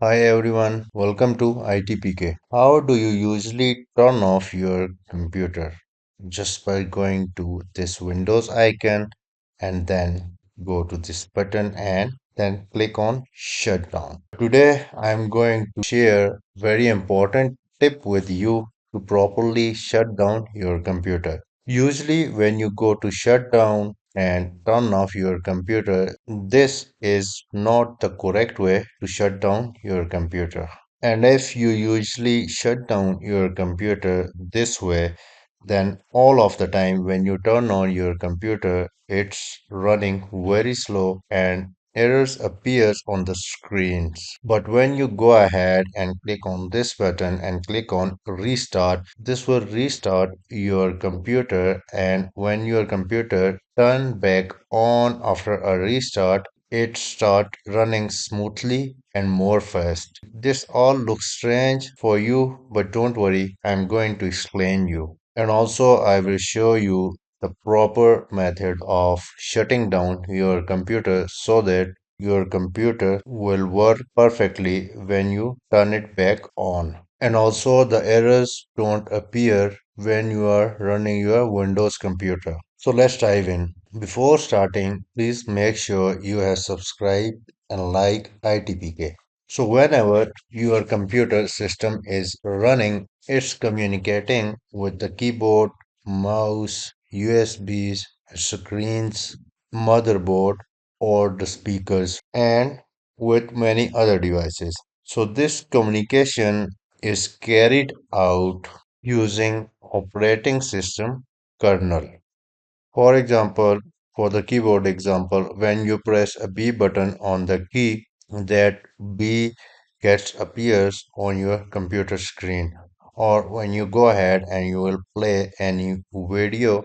Hi everyone, welcome to ITPK. How do you usually turn off your computer? Just by going to this Windows icon and then go to this button and then click on Shutdown. Today I'm going to share very important tip with you to properly shut down your computer. Usually, when you go to shut down and turn off your computer, this is not the correct way to shut down your computer. And if you usually shut down your computer this way, then all of the time when you turn on your computer, it's running very slow and errors appears on the screens. But when you go ahead and click on this button and click on restart, this will restart your computer, and when your computer turn back on after a restart, it start running smoothly and more fast. This all looks strange for you, but don't worry, I'm going to explain you. And also I will show you the proper method of shutting down your computer so that your computer will work perfectly when you turn it back on. And also the errors don't appear when you are running your Windows computer. So let's dive in. Before starting, please make sure you have subscribed and like ITPK. So whenever your computer system is running, it's communicating with the keyboard, mouse, USBs, screens, motherboard, or the speakers, and with many other devices. So this communication is carried out using operating system kernel. For example, for the keyboard example, when you press a B button on the key, that B gets appears on your computer screen. Or when you go ahead and you will play any video,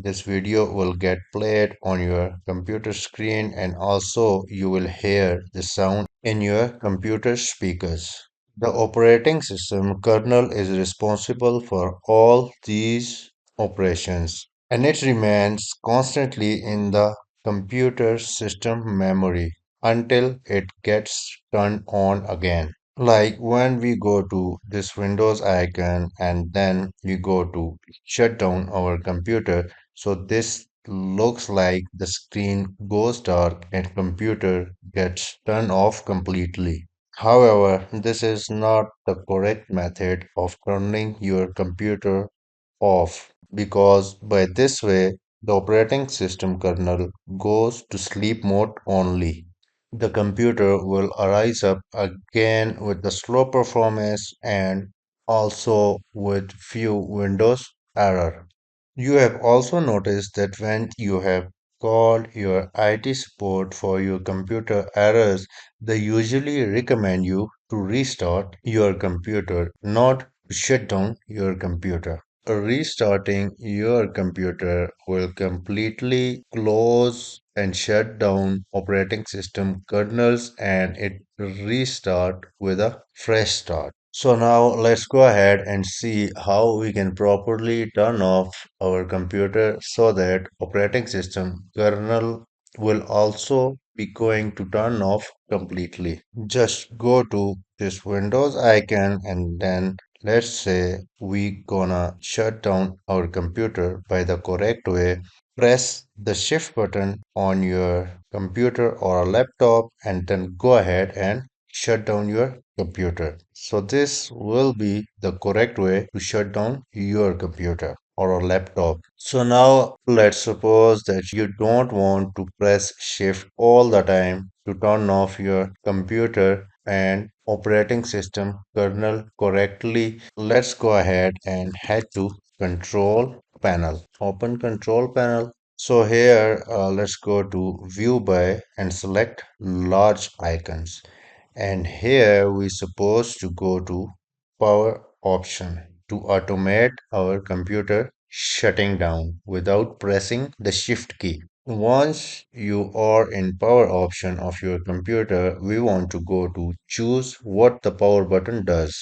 this video will get played on your computer screen, and also you will hear the sound in your computer speakers. The operating system kernel is responsible for all these operations, and it remains constantly in the computer system memory until it gets turned on again. Like when we go to this Windows icon and then we go to shut down our computer, so this looks like the screen goes dark and computer gets turned off completely. However, this is not the correct method of turning your computer off, because by this way the operating system kernel goes to sleep mode only. The computer will arise up again with the slow performance and also with few Windows error. You have also noticed that when you have called your IT support for your computer errors, they usually recommend you to restart your computer, not to shut down your computer. Restarting your computer will completely close and shut down operating system kernels, and it restart with a fresh start. So now let's go ahead and see how we can properly turn off our computer so that operating system kernel will also be going to turn off completely. Just go to this Windows icon and then let's say we gonna shut down our computer by the correct way. Press the shift button on your computer or a laptop and then go ahead and shut down your computer. So this will be the correct way to shut down your computer or a laptop. So now let's suppose that you don't want to press shift all the time to turn off your computer and operating system kernel correctly. Let's go ahead and head to control panel. Open control panel. So here let's go to view by and select large icons, and here we supposed to go to power option to automate our computer shutting down without pressing the shift key. Once you are in power option of your computer, we want to go to choose what the power button does.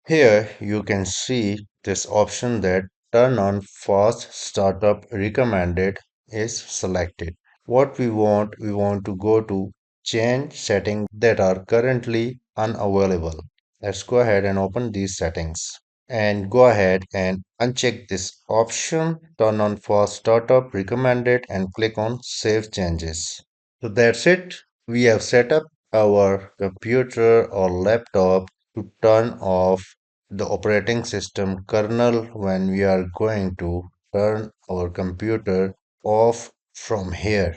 Here you can see this option that turn on fast startup recommended is selected. What we want to go to change settings that are currently unavailable. Let's go ahead and open these settings and go ahead and uncheck this option, turn on fast startup recommended and click on save changes. So that's it. We have set up our computer or laptop to turn off the operating system kernel when we are going to turn our computer off from here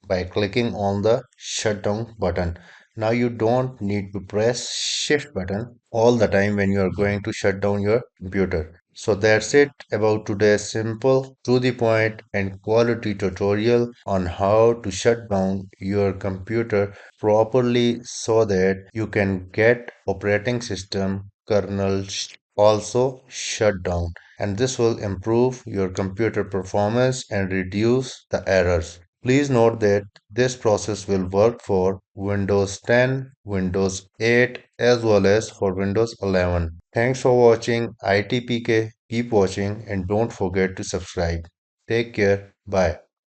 by clicking on the shutdown button. Now you don't need to press shift button all the time when you are going to shut down your computer. So that's it about today's simple, to the point and quality tutorial on how to shut down your computer properly so that you can get operating system kernel also shut down, and this will improve your computer performance and reduce the errors. Please note that this process will work for Windows 10, Windows 8 as well as for Windows 11. Thanks for watching ITPK. Keep watching and don't forget to subscribe. Take care. Bye.